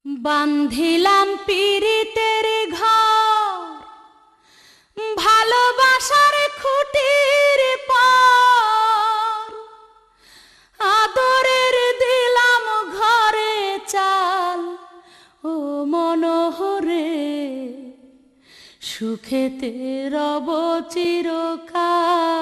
বান্ধিলাম পীড়িতের ঘর, ভালোবাসার খুঁটির পর, আদরের দিলাম ঘরে চাল। ও মনোহরে সুখেতে রব চিরকাল।